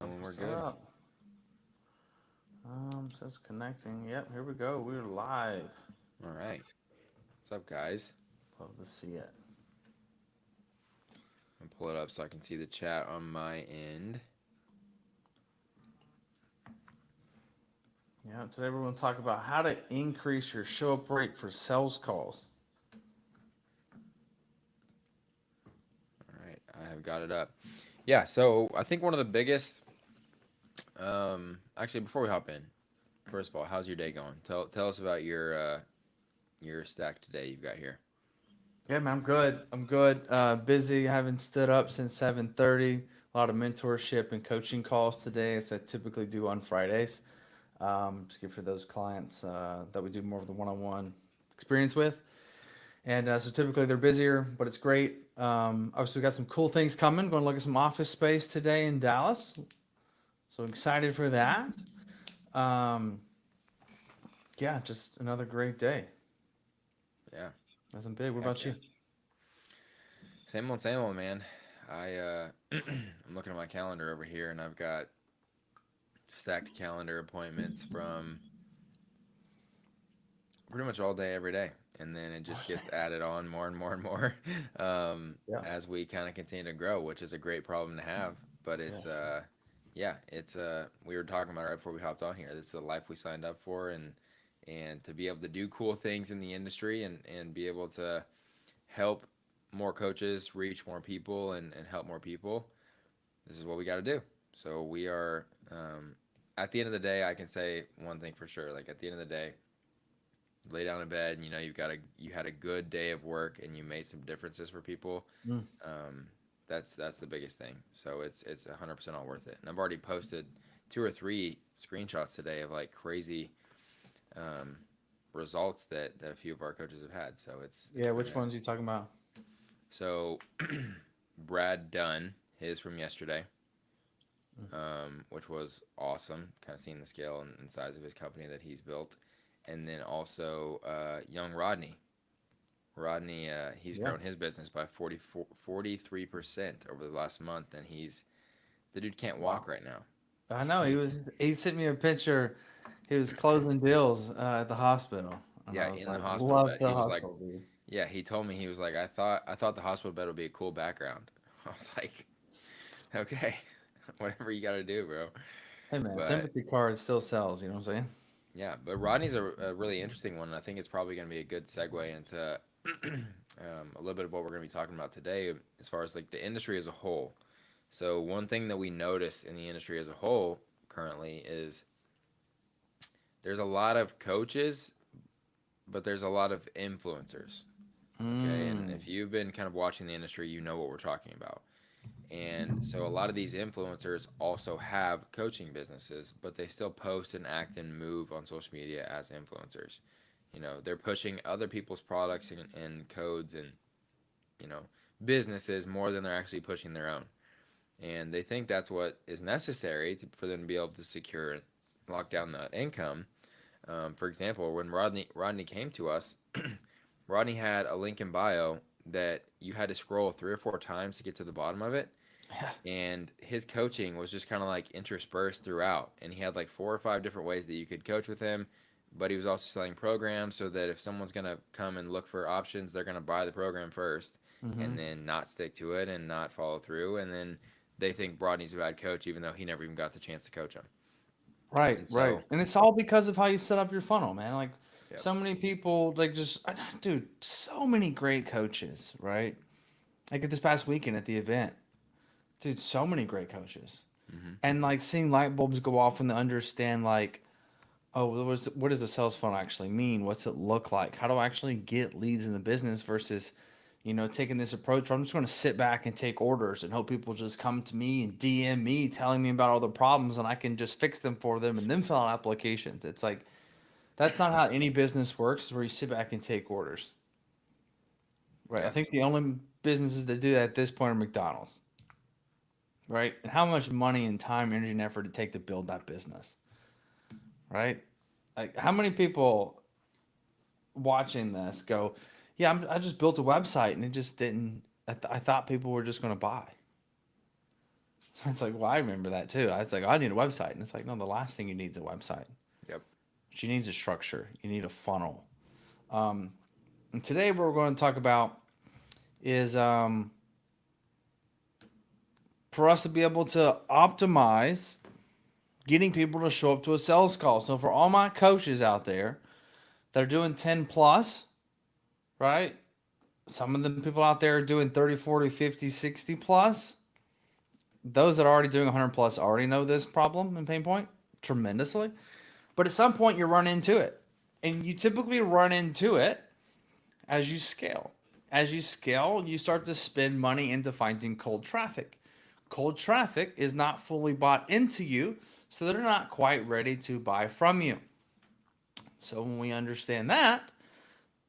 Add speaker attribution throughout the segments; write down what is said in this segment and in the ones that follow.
Speaker 1: We're
Speaker 2: What's
Speaker 1: good.
Speaker 2: up? Says connecting. Yep, here we go. We're live.
Speaker 1: All right. What's up, guys?
Speaker 2: Love to see it.
Speaker 1: I'm pull it up so I can see the chat on my end.
Speaker 2: Yeah, today we're going to talk about how to increase your show up rate for sales calls.
Speaker 1: All right, I have got it up. Yeah. So I think one of the biggest. Actually, before we hop in, first of all, how's your day going? Tell us about your stack today you've got here.
Speaker 2: Yeah, man, I'm good. I'm good. Busy. I haven't stood up since 7:30. A lot of mentorship and coaching calls today, as I typically do on Fridays. To give for those clients that we do more of the one-on-one experience with. And so typically they're busier, but it's great. Obviously, we got some cool things coming. Going to look at some office space today in Dallas. So excited for that. Um, yeah, just another great day.
Speaker 1: Yeah.
Speaker 2: Nothing big. What
Speaker 1: Heck
Speaker 2: about
Speaker 1: yeah.
Speaker 2: you?
Speaker 1: Same old, man. I I'm looking at my calendar over here, and I've got stacked calendar appointments from pretty much all day, every day. And then it just gets added on more and more and more
Speaker 2: Yeah,
Speaker 1: as we kind of continue to grow, which is a great problem to have. But
Speaker 2: yeah,
Speaker 1: yeah, we were talking about it right before we hopped on here. This is the life we signed up for, and to be able to do cool things in the industry and be able to help more coaches reach more people and help more people. This is what we got to do. So we are, at the end of the day, I can say one thing for sure. Like at the end of the day, lay down in bed and you had a good day of work and you made some differences for people.
Speaker 2: mm,
Speaker 1: um, that's the biggest thing. So it's 100% all worth it. And I've already posted two or three screenshots today of like crazy um, results that a few of our coaches have had. So it's
Speaker 2: yeah.
Speaker 1: been
Speaker 2: Which ones are you talking about?
Speaker 1: so Brad Dunn, his from yesterday,
Speaker 2: Mm,
Speaker 1: which was awesome, kind of seeing the scale and size of his company that he's built. And then also young Rodney, he's
Speaker 2: yeah,
Speaker 1: grown his business by 43% over the last month, and the dude can't walk
Speaker 2: wow.
Speaker 1: right now.
Speaker 2: I know
Speaker 1: He,
Speaker 2: he sent me a picture. He was closing deals at the hospital, and
Speaker 1: yeah,
Speaker 2: I was
Speaker 1: in the
Speaker 2: like,
Speaker 1: hospital
Speaker 2: love
Speaker 1: bed.
Speaker 2: the
Speaker 1: He was like,
Speaker 2: hospital, dude.
Speaker 1: yeah, he told me he was like, I thought the hospital bed would be a cool background. I was like, okay, whatever you got to do, bro.
Speaker 2: Hey man,
Speaker 1: But
Speaker 2: sympathy card still sells. You know what I'm saying?
Speaker 1: yeah, but Rodney's a really interesting one, and I think it's probably going to be a good segue into a little bit of what we're going to be talking about today, as far as like the industry as a whole. So one thing that we notice in the industry as a whole currently is there's a lot of coaches, but there's a lot of influencers. Okay, and
Speaker 2: Mm,
Speaker 1: if you've been kind of watching the industry, you know what we're talking about. And so a lot of these influencers also have coaching businesses, but they still post and act and move on social media as influencers. They're pushing other people's products and codes and, you know, businesses more than they're actually pushing their own. And they think that's what is necessary for them to be able to secure and lock down that income. For example, when Rodney came to us, Rodney had a link in bio that you had to scroll 3 or 4 times to get to the bottom of it,
Speaker 2: yeah,
Speaker 1: and his coaching was just kind of like interspersed throughout, and he had like 4 or 5 different ways that you could coach with him, but he was also selling programs so that if someone's going to come and look for options, they're going to buy the program first
Speaker 2: mm-hmm.
Speaker 1: and then not stick to it and not follow through, and then they think Brodney's a bad coach even though he never even got the chance to coach them.
Speaker 2: Right,
Speaker 1: And
Speaker 2: right.
Speaker 1: so
Speaker 2: And it's all because of how you set up your funnel, man. Like
Speaker 1: yep.
Speaker 2: so many people, like dude, so many great coaches, right? Like at this past weekend at the event, dude, so many great coaches.
Speaker 1: Hmm.
Speaker 2: And like seeing light bulbs go off when they understand, like, oh, what does a sales funnel actually mean? What's it look like? How do I actually get leads in the business versus, taking this approach where I'm just going to sit back and take orders and hope people just come to me and DM me telling me about all the problems and I can just fix them for them and then fill out applications. It's like, that's not how any business works, is where you sit back and take orders. Right. I
Speaker 1: Yeah.
Speaker 2: think the only businesses that do that at this point are McDonald's. Right. And how much money and time, energy, and effort it take to build that business. Right. Like how many people watching this go, yeah, I just built a website and it just didn't. I thought people were just going to buy. It's like, well, I remember that too. It's like, I need a website. And it's like, no, the last thing you need is a website.
Speaker 1: Yep.
Speaker 2: She needs a structure. You need a funnel. Um, and today, what we're going to talk about is for us to be able to optimize getting people to show up to a sales call. So for all my coaches out there that are doing 10 plus, right? Some of the people out there are doing 30, 40, 50, 60 plus. Those that are already doing 100 plus already know this problem and pain point tremendously. But at some point, you run into it. And you typically run into it as you scale. As you scale, you start to spend money into finding cold traffic. Cold traffic is not fully bought into you, so they're not quite ready to buy from you. So when we understand that,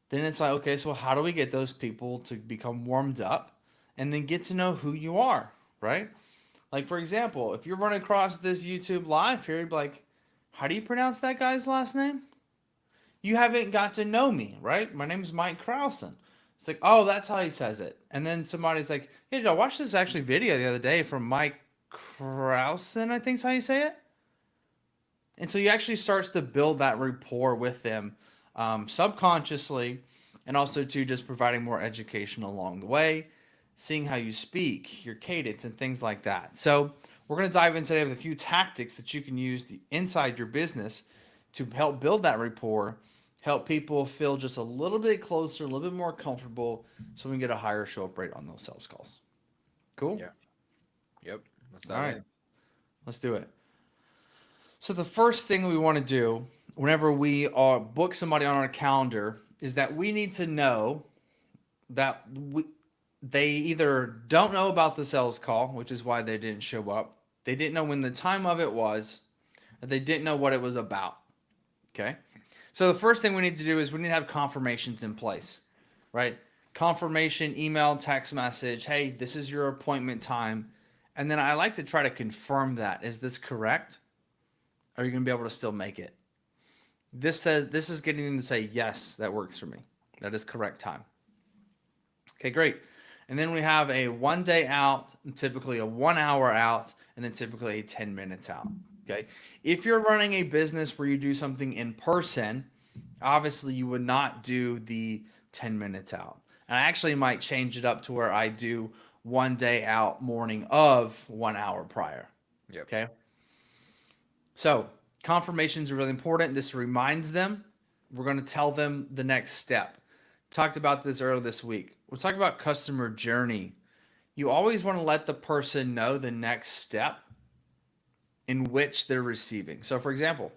Speaker 2: then it's like, okay, so how do we get those people to become warmed up and then get to know who you are, right? Like, for example, if you're running across this YouTube live here, you'd be like, how do you pronounce that guy's last name? You haven't got to know me, right? My name is Mike Krausen. It's like, oh, that's how he says it. And then somebody's like, hey, did I watch this actually video the other day from Mike Krausen, I think is how you say it. And so you actually starts to build that rapport with them subconsciously, and also to just providing more education along the way, seeing how you speak, your cadence, and things like that. So we're going to dive in today with a few tactics that you can use inside your business to help build that rapport, help people feel just a little bit closer, a little bit more comfortable, so we can get a higher show-up rate on those sales calls. Cool?
Speaker 1: Yeah. Yep. Let's
Speaker 2: All
Speaker 1: dive
Speaker 2: right.
Speaker 1: in.
Speaker 2: Let's do it. So the first thing we want to do whenever we are book somebody on our calendar is that we need to know that they either don't know about the sales call, which is why they didn't show up, they didn't know when the time of it was, or they didn't know what it was about. Okay? So the first thing we need to do is we need to have confirmations in place, right? Confirmation, email, text message, hey, this is your appointment time. And then I like to try to confirm that. Is this correct? Are you going to be able to still make it? This is getting them to say, yes, that works for me. That is correct time. Okay, great. And then we have a 1 day out, typically a 1 hour out, and then typically a 10 minutes out. Okay. If you're running a business where you do something in person, obviously you would not do the 10 minutes out. And I actually might change it up to where I do 1 day out morning of 1 hour prior.
Speaker 1: Yep.
Speaker 2: Okay. So confirmations are really important. This reminds them. We're going to tell them the next step. Talked about this earlier this week. We're talking about customer journey. You always want to let the person know the next step in which they're receiving. So for example,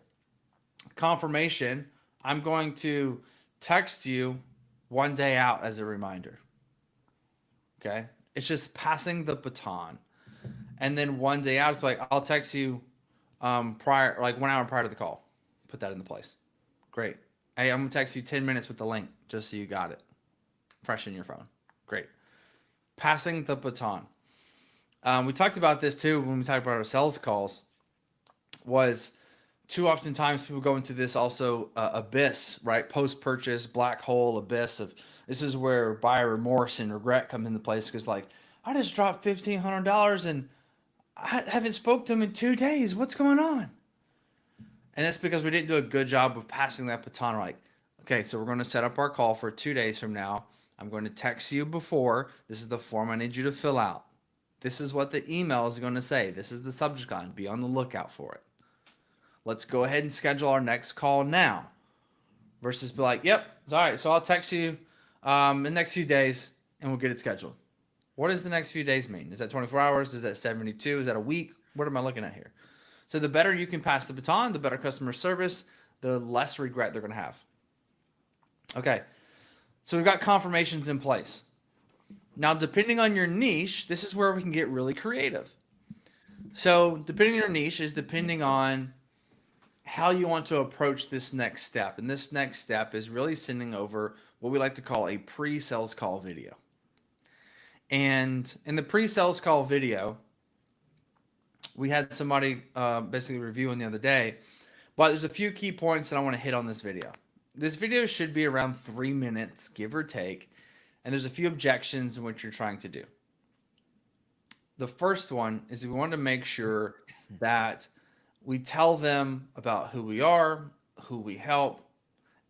Speaker 2: confirmation, I'm going to text you 1 day out as a reminder. Okay. It's just passing the baton. And then 1 day out, it's like, I'll text you prior, like 1 hour prior to the call. Put that into place. Great. Hey, I'm gonna text you 10 minutes with the link just so you got it fresh in your phone. Great. Passing the baton. We talked about this too when we talked about our sales calls. Was too often times people go into this also abyss, right? Post-purchase black hole abyss of this is where buyer remorse and regret come into place because like I just dropped $1,500 and I haven't spoke to him in 2 days. What's going on? And that's because we didn't do a good job of passing that baton. Like, okay, so we're going to set up our call for 2 days from now. I'm going to text you before. This is the form I need you to fill out. This is what the email is going to say. This is the subject line. Be on the lookout for it. Let's go ahead and schedule our next call now. Versus be like, yep, it's all right. So I'll text you in the next few days and we'll get it scheduled. What does the next few days mean? Is that 24 hours? Is that 72? Is that a week? What am I looking at here? So the better you can pass the baton, the better customer service, the less regret they're going to have. Okay. So we've got confirmations in place. Now, depending on your niche, this is where we can get really creative. So depending on your niche is depending on how you want to approach this next step. And this next step is really sending over what we like to call a pre-sales call video. And in the pre-sales call video, we had somebody basically reviewing the other day, but there's a few key points that I want to hit on this video. This video should be around 3 minutes, give or take, and there's a few objections in what you're trying to do. The first one is we want to make sure that we tell them about who we are, who we help,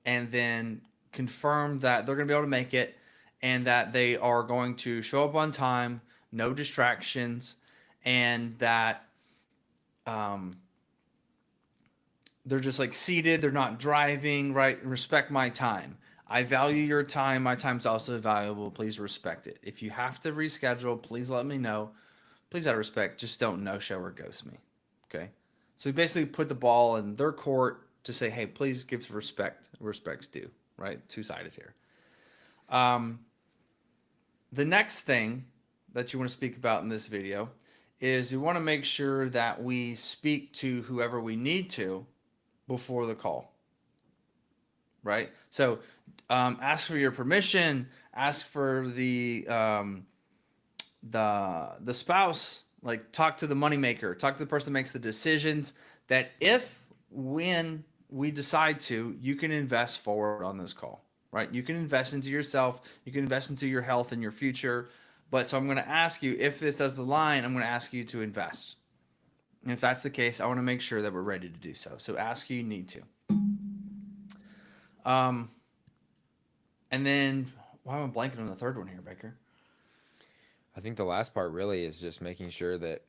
Speaker 2: and then confirm that they're going to be able to make it and that they are going to show up on time, no distractions, and that um, they're just like seated, they're not driving, right? Respect my time. I value your time. My time's also valuable. Please respect it. If you have to reschedule, please let me know. Please out of respect, just don't no show or ghost me. Okay. So we basically put the ball in their court to say, hey, please give respect. Respect's due, right? Two-sided here. Um, the next thing that you want to speak about in this video is you want to make sure that we speak to whoever we need to before the call, right? So ask for your permission, ask for the spouse, like talk to the moneymaker, talk to the person that makes the decisions, that if when we decide to, you can invest forward on this call, right? You can invest into yourself, you can invest into your health and your future. But so I'm going to ask you, if this does the line, I'm going to ask you to invest. And if that's the case, I want to make sure that we're ready to do so. So ask you need to. And then why am I blanking on the third one here, Baker?
Speaker 1: I think the last part really is just making sure that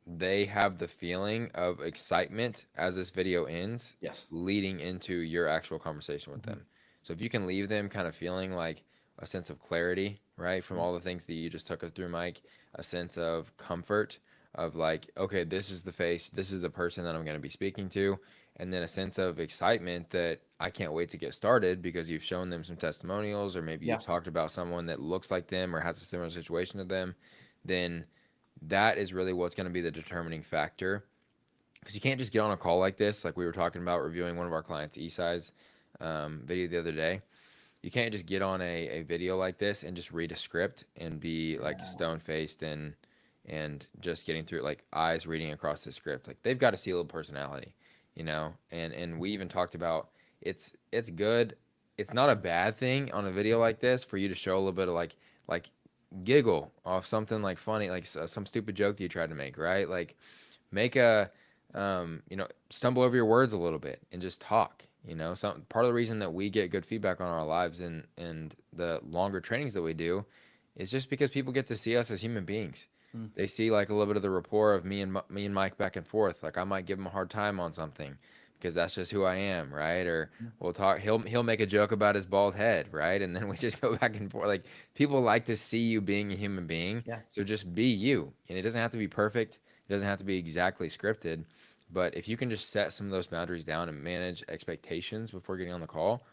Speaker 1: they have the feeling of excitement as this video ends,
Speaker 2: Yes.
Speaker 1: leading into your actual conversation with them. So if you can leave them kind of feeling like a sense of clarity, right, from all the things that you just took us through, Mike, a sense of comfort of like, okay, this is the face, this is the person that I'm going to be speaking to, and then a sense of excitement that I can't wait to get started because you've shown them some testimonials, or maybe
Speaker 2: Yeah.
Speaker 1: you've talked about someone that looks like them or has a similar situation to them, then that is really what's going to be the determining factor. Because you can't just get on a call like this, like we were talking about reviewing one of our clients' Esai's video the other day. You can't just get on a video like this and just read a script and be like stone faced and just getting through it, like eyes reading across the script. Like they've got to see a little personality, you know. And we even talked about it's good. It's not a bad thing on a video like this for you to show a little bit of like giggle off something like funny, like some stupid joke that you tried to make, right? Like make a stumble over your words a little bit and just talk. Some part of the reason that we get good feedback on our lives and the longer trainings that we do is just because people get to see us as human beings. They see like a little bit of the rapport of me and Mike back and forth. Like I might give him a hard time on something because that's just who I am, right? Or we'll talk. He'll make a joke about his bald head, right? And then we just go back and forth. Like people like to see you being a human being.
Speaker 2: Yeah.
Speaker 1: So just be you, and it doesn't have to be perfect. It doesn't have to be exactly scripted. But if you can just set some of those boundaries down and manage expectations before getting on the call,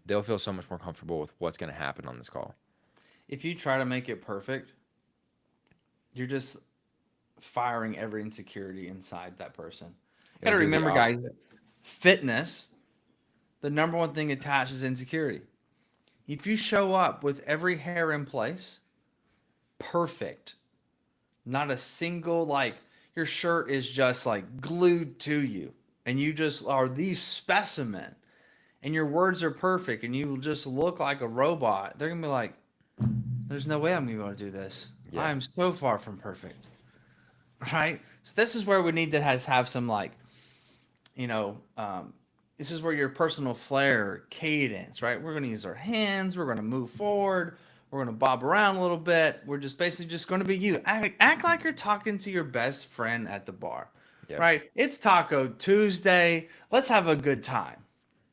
Speaker 1: they'll feel so much more comfortable with what's going to happen on this call.
Speaker 2: If you try to make it perfect, you're just firing every insecurity inside that person. You gotta
Speaker 1: It'll do the
Speaker 2: remember, guys,
Speaker 1: opposite.
Speaker 2: fitness, the number one thing attached is insecurity. If you show up with every hair in place, perfect, not a single, like, your shirt is just like glued to you, and you just are the specimen, and your words are perfect, and you just look like a robot, they're gonna be like, there's no way I'm gonna be able to do this.
Speaker 1: Yeah.
Speaker 2: I'm so far from perfect. Right? So this is where we need to have some like, this is where your personal flair, cadence, right? We're going to use our hands. We're going to move forward. We're going to bob around a little bit. We're just basically just going to be you. Act like you're talking to your best friend at the bar,
Speaker 1: Yep.
Speaker 2: right? It's Taco Tuesday. Let's have a good time,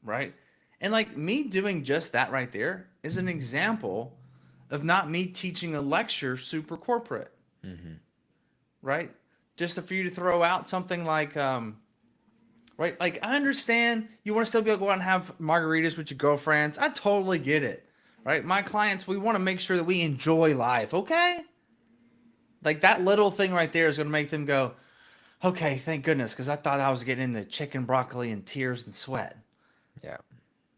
Speaker 2: right? And like me doing just that right there is an example of not me teaching a lecture super corporate, right? Just for you to throw out something like, right? Like I understand you want to still be able to go out and have margaritas with your girlfriends. I totally get it, right? My clients, we want to make sure that we enjoy life, okay? Like that little thing right there is going to make them go, okay, thank goodness, because I thought I was getting into chicken, broccoli, and tears and sweat.
Speaker 1: Yeah.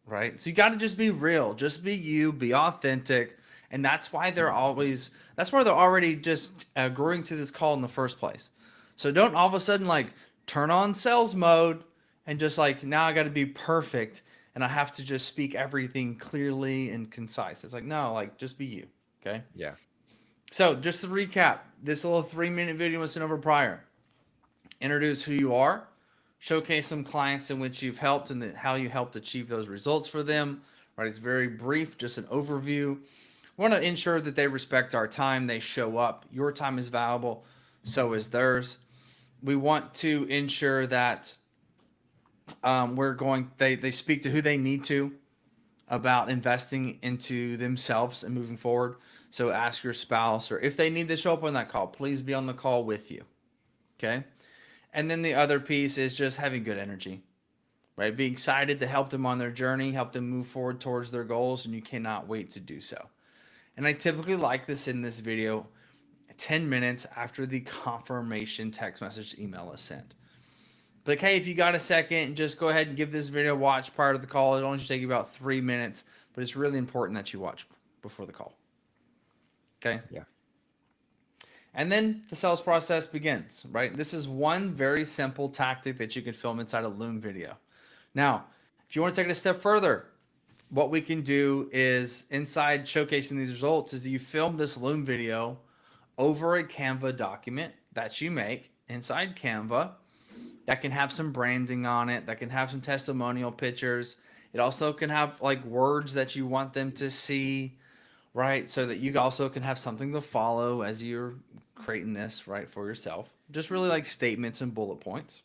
Speaker 2: Right? So you got to just be real, just be you, be authentic, and that's why they're already just agreeing to this call in the first place. So don't all of a sudden like turn on sales mode and just like now I got to be perfect and I have to just speak everything clearly and concise. It's like no, like just be you, okay?
Speaker 1: Yeah.
Speaker 2: So just to recap, this little 3-minute video was sent over prior. Introduce who you are, showcase some clients in which you've helped and how you helped achieve those results for them. Right? It's very brief, just an overview. We want to ensure that they respect our time, they show up. Your time is valuable, so is theirs. We want to ensure that they speak to who they need to about investing into themselves and moving forward. So ask your spouse, or if they need to show up on that call, please be on the call with you. Okay. And then the other piece is just having good energy, right? Be excited to help them on their journey, help them move forward towards their goals, and you cannot wait to do so. And I typically like this in this video 10 minutes after the confirmation text message email is sent. But hey, if you got a second, just go ahead and give this video a watch prior to the call. It only should take you about 3 minutes, but it's really important that you watch before the call. Okay?
Speaker 1: Yeah.
Speaker 2: And then the sales process begins, right? This is one very simple tactic that you can film inside a Loom video. Now, if you want to take it a step further, what we can do is inside showcasing these results is you film this Loom video over a Canva document that you make inside Canva that can have some branding on it, that can have some testimonial pictures. It also can have like words that you want them to see, right? So that you also can have something to follow as you're creating this, right, for yourself. Just really like statements and bullet points.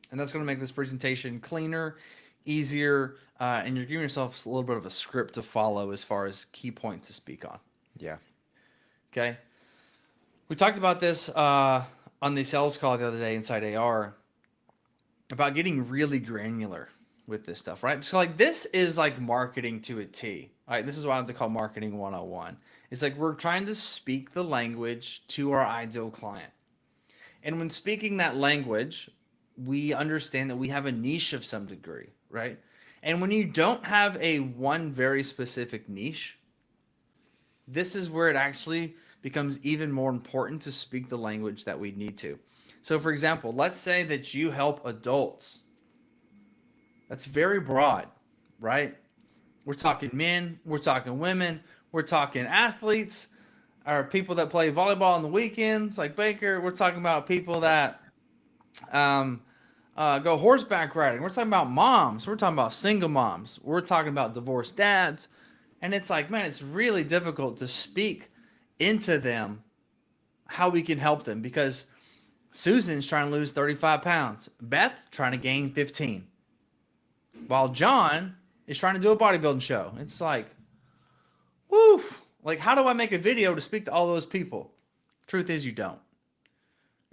Speaker 2: And that's going to make this presentation cleaner, easier, and you're giving yourself a little bit of a script to follow as far as key points to speak on.
Speaker 1: Yeah.
Speaker 2: Okay. We talked about this on the sales call the other day inside AR about getting really granular with this stuff, right? So like this is like marketing to a T. All right, this is what I have to call marketing 101. It's like we're trying to speak the language to our ideal client. And when speaking that language, we understand that we have a niche of some degree, right? And when you don't have a one very specific niche, this is where it actually becomes even more important to speak the language that we need to. So for example, let's say that you help adults. That's very broad, right? We're talking men, we're talking women, we're talking athletes, or people that play volleyball on the weekends, like Baker. We're talking about people that go horseback riding. We're talking about moms. We're talking about single moms. We're talking about divorced dads. And it's like, man, it's really difficult to speak into them how we can help them because Susan's trying to lose 35 pounds. Beth trying to gain 15. While John is trying to do a bodybuilding show. It's like, woo, like how do I make a video to speak to all those people? Truth is you don't.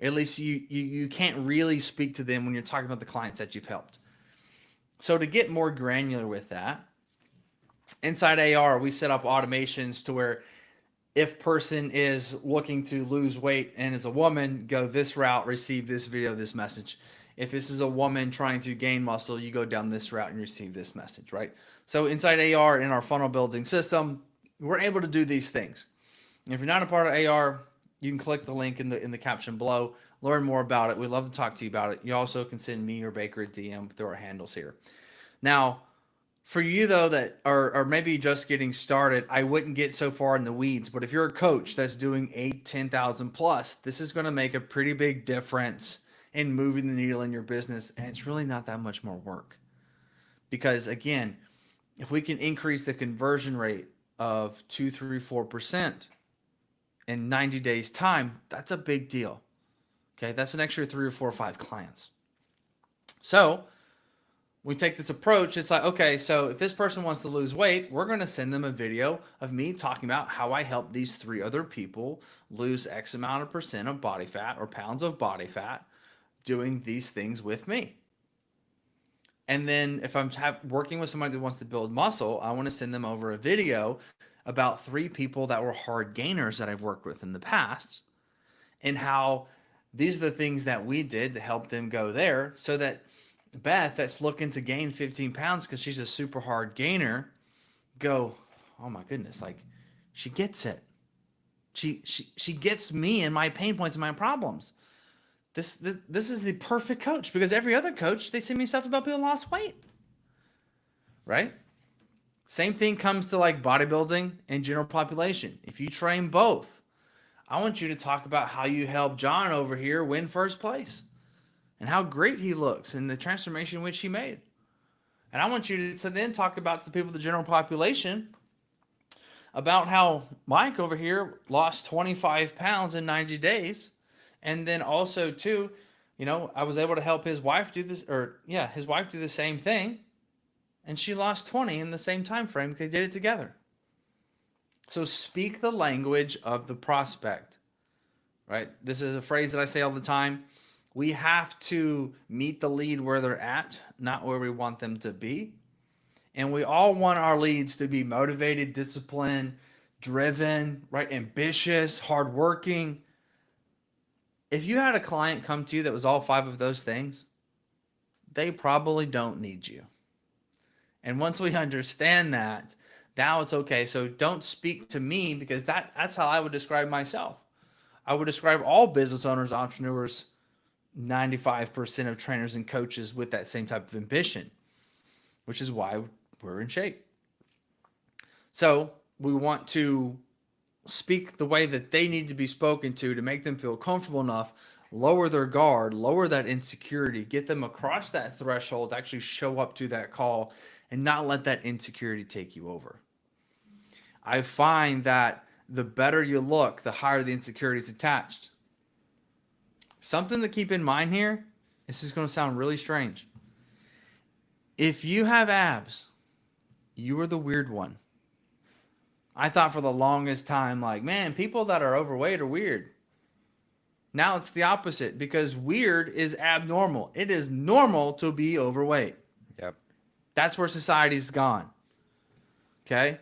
Speaker 2: At least you can't really speak to them when you're talking about the clients that you've helped. So to get more granular with that, inside AR, we set up automations to where if person is looking to lose weight and is a woman, go this route, receive this video, this message. If this is a woman trying to gain muscle, you go down this route and receive this message, right? So inside AR, in our funnel building system, we're able to do these things. If you're not a part of AR, you can click the link in the caption below, learn more about it. We'd love to talk to you about it. You also can send me or Baker a DM through our handles here. Now, for you though that are maybe just getting started, I wouldn't get so far in the weeds, but if you're a coach that's doing 10,000 plus, this is going to make a pretty big difference in moving the needle in your business. And it's really not that much more work because again, if we can increase the conversion rate of 2, 3, 4% in 90 days time, that's a big deal. Okay. That's an extra 3 or 4 or 5 clients. So we take this approach. It's like, okay, so if this person wants to lose weight, we're going to send them a video of me talking about how I help these 3 other people lose X amount of percent of body fat or pounds of body fat doing these things with me. And then if I'm working with somebody that wants to build muscle, I want to send them over a video about 3 people that were hard gainers that I've worked with in the past and how these are the things that we did to help them go there so that Beth that's looking to gain 15 pounds because she's a super hard gainer go, oh my goodness, like she gets it. She gets me and my pain points and my problems. This is the perfect coach because every other coach, they send me stuff about people lost weight. Right? Same thing comes to like bodybuilding and general population. If you train both, I want you to talk about how you helped John over here win first place and how great he looks and the transformation which he made. And I want you to then talk about the people, the general population, about how Mike over here lost 25 pounds in 90 days. And then also, too, I was able to help his wife do this, his wife do the same thing. And she lost 20 in the same time frame because they did it together. So speak the language of the prospect, right? This is a phrase that I say all the time. We have to meet the lead where they're at, not where we want them to be. And we all want our leads to be motivated, disciplined, driven, right? Ambitious, hardworking. If you had a client come to you that was all 5 of those things, they probably don't need you. And once we understand that, now it's okay. So don't speak to me, because that's how I would describe myself. I would describe all business owners, entrepreneurs, 95% of trainers and coaches with that same type of ambition, which is why we're in shape. So we want to speak the way that they need to be spoken to make them feel comfortable enough, lower their guard, lower that insecurity, get them across that threshold to actually show up to that call and not let that insecurity take you over. I find that the better you look, the higher the insecurity is attached. Something to keep in mind here, this is going to sound really strange. If you have abs, you are the weird one. I thought for the longest time, like, man, people that are overweight are weird. Now it's the opposite, because weird is abnormal. It is normal to be overweight.
Speaker 1: Yep.
Speaker 2: That's where society's gone. Okay?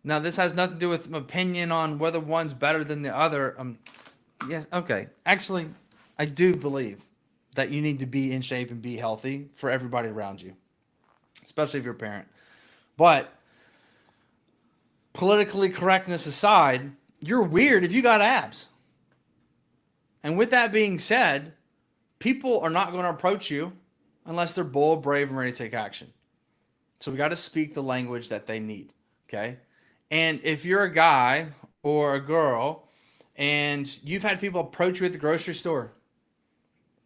Speaker 2: Now, this has nothing to do with an opinion on whether one's better than the other. Yes, okay. Actually, I do believe that you need to be in shape and be healthy for everybody around you, especially if you're a parent. But politically correctness aside, you're weird if you got abs. And with that being said, people are not going to approach you unless they're bold, brave, and ready to take action. So we got to speak the language that they need, okay? And if you're a guy or a girl and you've had people approach you at the grocery store,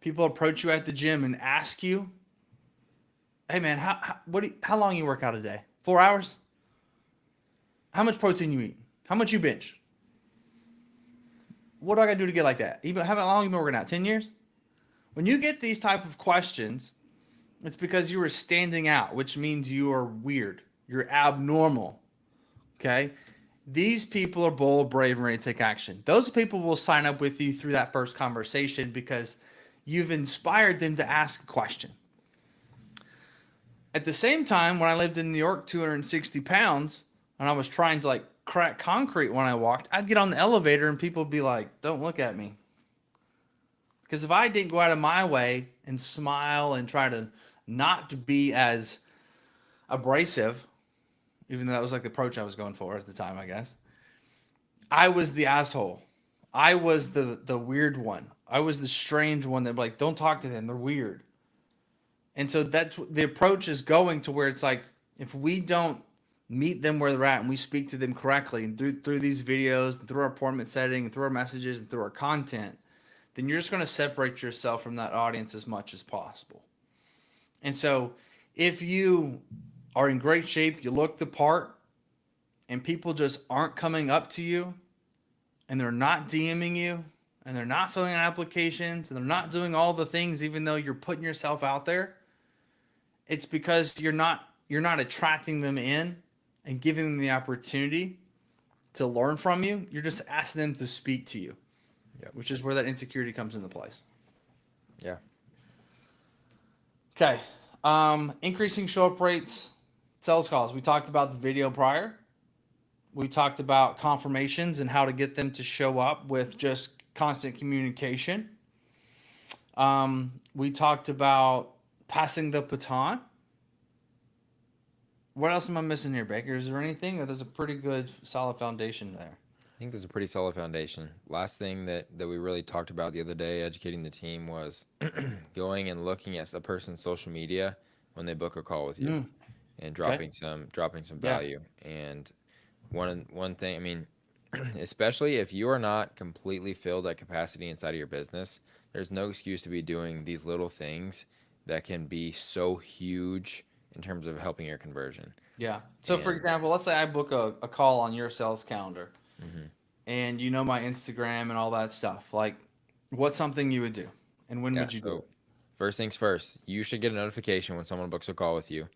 Speaker 2: people approach you at the gym and ask you, hey man, how long you work out a day? 4 hours? How much protein you eat? How much you bench? What do I got to do to get like that? How long you been working out? 10 years? When you get these type of questions, it's because you are standing out, which means you are weird. You're abnormal. Okay? These people are bold, brave, and ready to take action. Those people will sign up with you through that first conversation because you've inspired them to ask a question. At the same time, when I lived in New York, 260 pounds, and I was trying to like crack concrete when I walked, I'd get on the elevator and people would be like, don't look at me. Because if I didn't go out of my way and smile and try to not to be as abrasive, even though that was like the approach I was going for at the time, I guess, I was the asshole. I was the weird one. I was the strange one that like, don't talk to them. They're weird. And so that's the approach is going to where it's like, if we don't meet them where they're at and we speak to them correctly and through these videos, and through our appointment setting, and through our messages, and through our content, then you're just going to separate yourself from that audience as much as possible. And so if you are in great shape, you look the part, and people just aren't coming up to you, and they're not DMing you, and they're not filling out applications, and they're not doing all the things even though you're putting yourself out there, it's because you're not attracting them in and giving them the opportunity to learn from you. You're just asking them to speak to you, which is where that insecurity comes into place.
Speaker 1: Yeah.
Speaker 2: Okay. Increasing show-up rates, sales calls. We talked about the video prior. We talked about confirmations and how to get them to show up with just constant communication. We talked about passing the baton. What else am I missing here, Baker? Is there anything, or there's a pretty good, solid foundation there?
Speaker 1: I think there's a pretty solid foundation. Last thing that we really talked about the other day, educating the team, was going and looking at a person's social media when they book a call with you. and
Speaker 2: Okay.
Speaker 1: dropping some
Speaker 2: Yeah.
Speaker 1: value. And one thing, I mean, especially if you are not completely filled at capacity inside of your business, there's no excuse to be doing these little things that can be so huge in terms of helping your conversion.
Speaker 2: Yeah. So for
Speaker 1: And
Speaker 2: example, let's say I book a call on your sales calendar
Speaker 1: mhm.
Speaker 2: and you know my Instagram and all that stuff. Like, what's something you would do? And when
Speaker 1: Yeah,
Speaker 2: would you do
Speaker 1: so
Speaker 2: it?
Speaker 1: first things first, you should get a notification when someone books a call with you.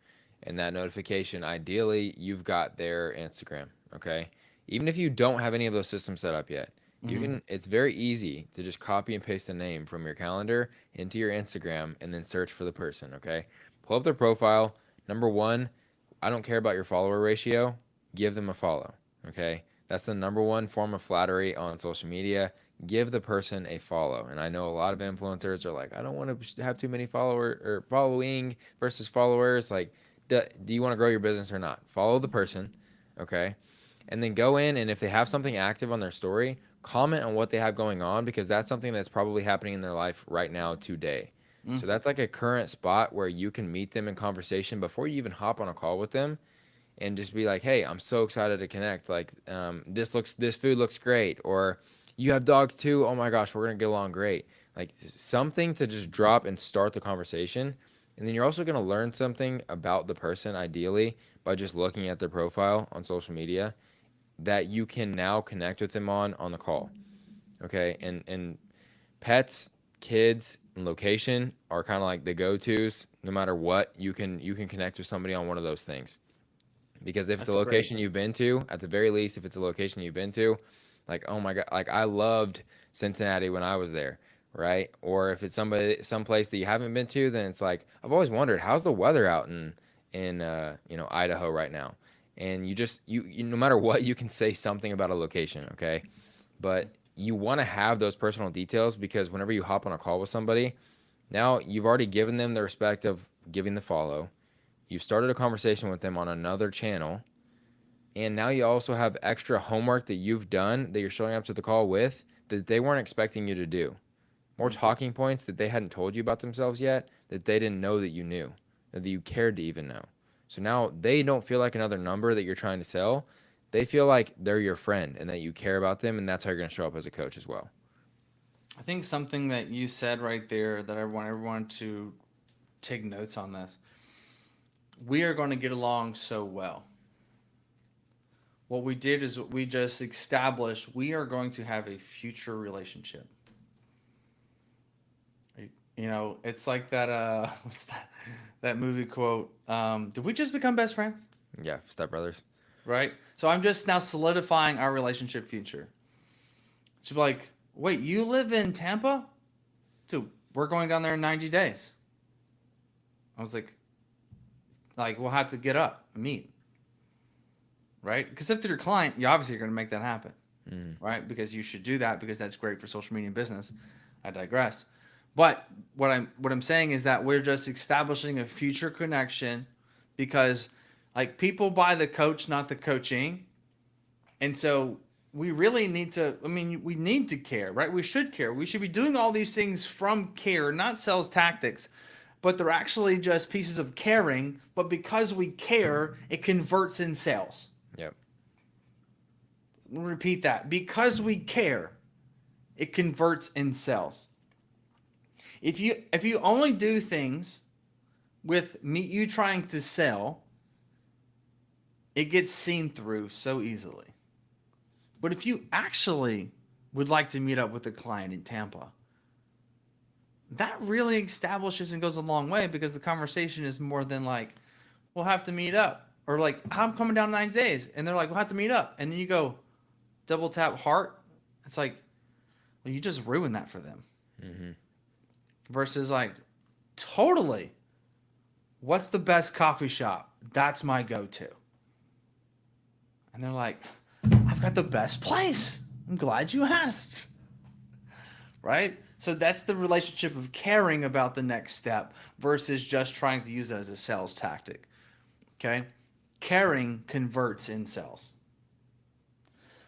Speaker 1: And that notification, ideally, you've got their Instagram, okay? Even if you don't have any of those systems set up yet, you
Speaker 2: Hmm.
Speaker 1: can, it's very easy to just copy and paste the name from your calendar into your Instagram and then search for the person, okay? Pull up their profile. Number one, I don't care about your follower ratio, give them a follow, okay? That's the number one form of flattery on social media. Give the person a follow. And I know a lot of influencers are like, I don't want to have too many follower or following versus followers. Like, do you want to grow your business or not? Follow the person, okay? And then go in, and if they have something active on their story, comment on what they have going on, because that's something that's probably happening in their life right now today.
Speaker 2: Mm.
Speaker 1: So that's like a current spot where you can meet them in conversation before you even hop on a call with them, and just be like, hey, I'm so excited to connect. Like, this food looks great, or you have dogs too. Oh my gosh, we're gonna get along great. Like something to just drop and start the conversation. And then you're also gonna learn something about the person, ideally, by just looking at their profile on social media, that you can now connect with them on the call. Okay, and pets, kids, and location are kind of like the go-tos. No matter what, you can connect with somebody on one of those things. Because if it's a
Speaker 2: That's a great.
Speaker 1: location you've been to, at the very least, if it's a location you've been to, like, oh my god, like I loved Cincinnati when I was there, right? Or if it's someplace that you haven't been to, then it's like I've always wondered, how's the weather out in Idaho right now? And you no matter what, you can say something about a location, okay? But you want to have those personal details, because whenever you hop on a call with somebody, now you've already given them the respect of giving the follow. You've started a conversation with them on another channel, and now you also have extra homework that you've done that you're showing up to the call with, that they weren't expecting you to do. More
Speaker 2: Mm.
Speaker 1: talking points that they hadn't told you about themselves yet, that they didn't know that you knew, or that you cared to even know. So now they don't feel like another number that you're trying to sell. They feel like they're your friend and that you care about them, and that's how you're going to show up as a coach as well.
Speaker 2: I think something that you said right there that I want everyone to take notes on this. We are going to get along so well. What we did is we just established we are going to have a future relationship. It's like that what's that movie quote? Did we just become best friends?
Speaker 1: Yeah, Step Brothers.
Speaker 2: Right? So I'm just now solidifying our relationship future. She'd be like, wait, you live in Tampa? Dude, we're going down there in 90 days. I was like, we'll have to get up and meet. Right? Because if they're your client, you obviously are going to make that happen.
Speaker 1: Mm.
Speaker 2: Right? Because you should do that because that's great for social media and business. I digress. But what I'm saying is that we're just establishing a future connection, because like people buy the coach, not the coaching. And so we really need to, I mean, we need to care, right? We should care. We should be doing all these things from care, not sales tactics, but they're actually just pieces of caring. But because we care, it converts in sales.
Speaker 1: Yep.
Speaker 2: Repeat that. Because we care, it converts in sales. If you only do things with you trying to sell, it gets seen through so easily. But if you actually would like to meet up with a client in Tampa, that really establishes and goes a long way, because the conversation is more than like, we'll have to meet up. Or like, I'm coming down in 9 days. And they're like, we'll have to meet up. And then you go double tap heart. It's like, well, you just ruined that for them.
Speaker 1: Mm-hmm.
Speaker 2: Versus like, totally. What's the best coffee shop? That's my go-to. And they're like, I've got the best place. I'm glad you asked. Right? So that's the relationship of caring about the next step versus just trying to use it as a sales tactic. Okay? Caring converts in sales.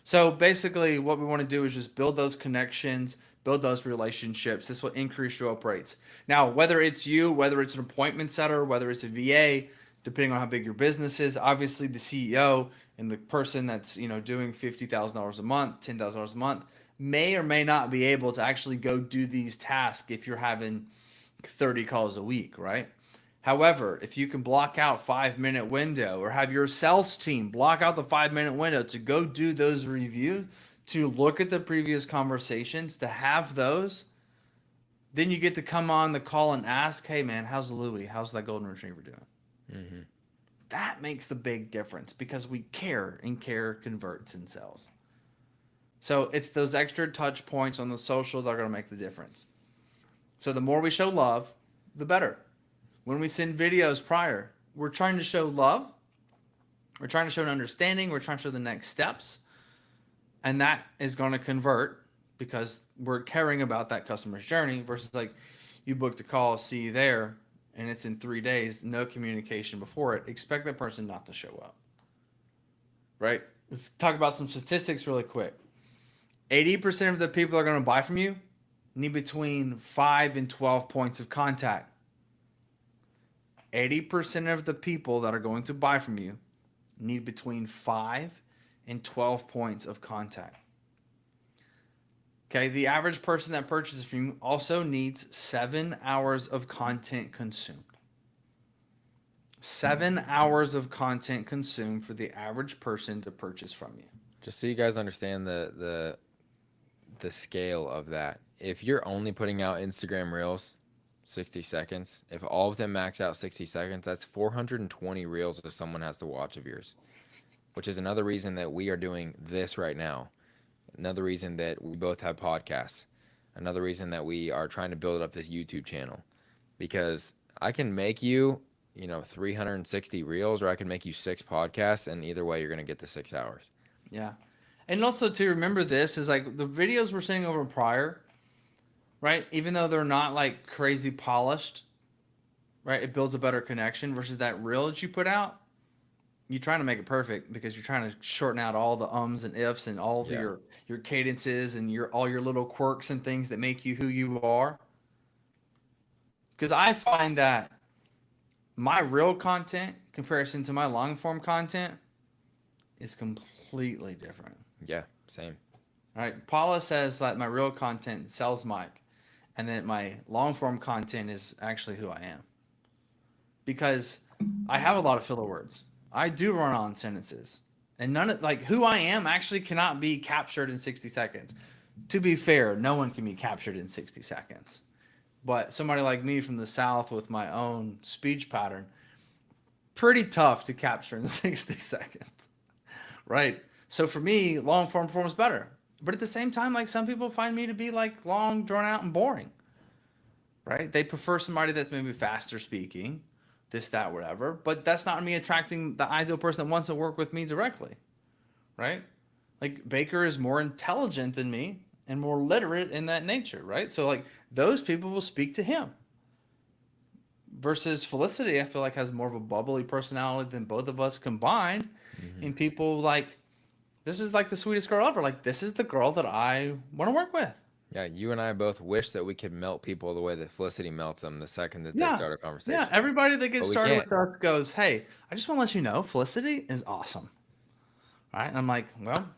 Speaker 2: So basically what we want to do is just build those connections, build those relationships. This will increase your up rates. Now, whether it's you, whether it's an appointment setter, whether it's a VA, depending on how big your business is. Obviously, the CEO and the person that's doing $50,000 a month, $10,000 a month may or may not be able to actually go do these tasks if you're having 30 calls a week, right? However, if you can block out 5-minute window or have your sales team block out the 5-minute window to go do those reviews, to look at the previous conversations, to have those, then you get to come on the call and ask, hey man, how's Louie? How's that golden retriever doing?
Speaker 1: Mm-hmm.
Speaker 2: That makes the big difference because we care, and care converts in sales. So it's those extra touch points on the social that are going to make the difference. So the more we show love, the better. When we send videos prior, we're trying to show love. We're trying to show an understanding. We're trying to show the next steps. And that is going to convert because we're caring about that customer's journey versus like you booked a call, see you there, and it's in 3 days, no communication before it. Expect that person not to show up. Right? Let's talk about some statistics really quick. 80% of the people that are going to buy from you need between 5 and 12 points of contact. 80% of the people that are going to buy from you need between 5 and 12 points of contact. Okay, the average person that purchases from you also needs 7 hours of content consumed. 7 hours of content consumed for the average person to purchase from you.
Speaker 1: Just so you guys understand the scale of that. If you're only putting out Instagram Reels 60 seconds, if all of them max out 60 seconds, that's 420 reels that someone has to watch of yours, which is another reason that we are doing this right now. Another reason that we both have podcasts. Another reason that we are trying to build up this YouTube channel, because I can make you, 360 reels, or I can make you 6 podcasts, and either way, you're going to get the 6 hours.
Speaker 2: Yeah. And also to remember this is like the videos we're seeing over prior, right? Even though they're not like crazy polished, right? It builds a better connection versus that reel that you put out. You're trying to make it perfect because you're trying to shorten out all the ums and ifs and all of your cadences and all your little quirks and things that make you who you are. Because I find that my real content comparison to my long form content is completely different.
Speaker 1: Yeah, same.
Speaker 2: All right. Paula says that my real content sells Mike, and that my long form content is actually who I am. Because I have a lot of filler words. I do run on sentences, and none of like who I am actually cannot be captured in 60 seconds. To be fair, no one can be captured in 60 seconds. But somebody like me from the South with my own speech pattern, pretty tough to capture in 60 seconds, right? So for me, long form performs better. But at the same time, like some people find me to be like long, drawn out, and boring, right? They prefer somebody that's maybe faster speaking, this, that, whatever. But that's not me attracting the ideal person that wants to work with me directly, right? Like Baker is more intelligent than me and more literate in that nature, right? So like those people will speak to him. Versus Felicity, I feel like has more of a bubbly personality than both of us combined. Mm-hmm. And people like, this is like the sweetest girl ever. Like this is the girl that I want to work with.
Speaker 1: Yeah, you and I both wish that we could melt people the way that Felicity melts them the second that they start a conversation.
Speaker 2: Yeah, everybody that gets started with us goes, hey, I just want to let you know, Felicity is awesome. All right, and I'm like, well,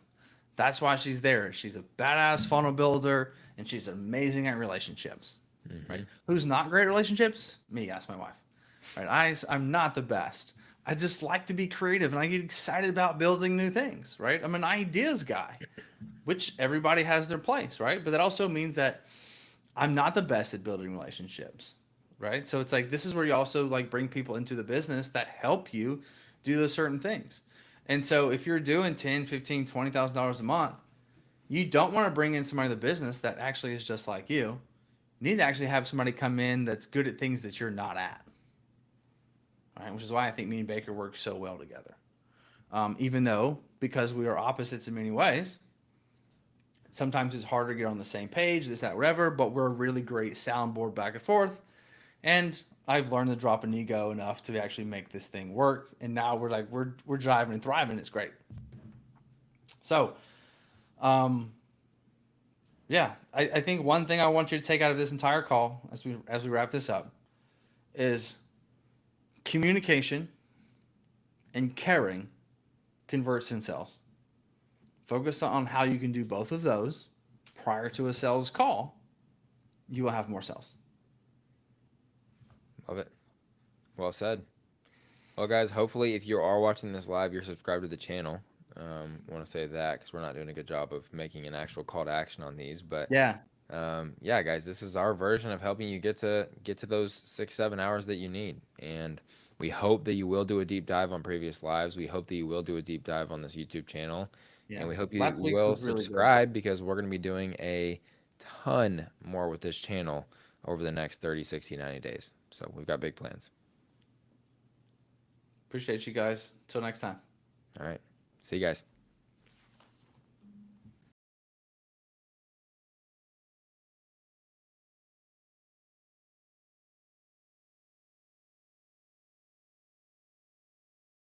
Speaker 2: that's why she's there. She's a badass funnel builder, and she's amazing at relationships. Mm-hmm. Right? Who's not great at relationships? Me, ask my wife. Right? I'm not the best. I just like to be creative, and I get excited about building new things. Right? I'm an ideas guy, which everybody has their place. Right? But that also means that I'm not the best at building relationships. Right? So it's like this is where you also like bring people into the business that help you do those certain things. And so if you're doing $10, $15, $20,000 a month, you don't want to bring in somebody in the business that actually is just like you. You need to actually have somebody come in that's good at things that you're not at. All right, which is why I think me and Baker work so well together. Even though, because we are opposites in many ways, sometimes it's harder to get on the same page, this, that, whatever, but we're a really great soundboard back and forth. And I've learned to drop an ego enough to actually make this thing work. And now we're driving and thriving. It's great. So, yeah, I think one thing I want you to take out of this entire call as we wrap this up is communication and caring converts in sales. Focus on how you can do both of those prior to a sales call. You will have more sales.
Speaker 1: Love it. Well said. Well, guys, hopefully if you are watching this live, you're subscribed to the channel. I want to say that because we're not doing a good job of making an actual call to action on these. But
Speaker 2: Yeah.
Speaker 1: yeah, guys, this is our version of helping you get to those 6-7 hours that you need. And we hope that you will do a deep dive on previous lives. We hope that you will do a deep dive on this YouTube channel.
Speaker 2: Yeah.
Speaker 1: And we hope you
Speaker 2: Last week's
Speaker 1: will
Speaker 2: was really good.
Speaker 1: subscribe because we're going to be doing a ton more with this channel over the next 30, 60, 90 days. So we've got big plans.
Speaker 2: Appreciate you guys. Till next time.
Speaker 1: All right. See you guys.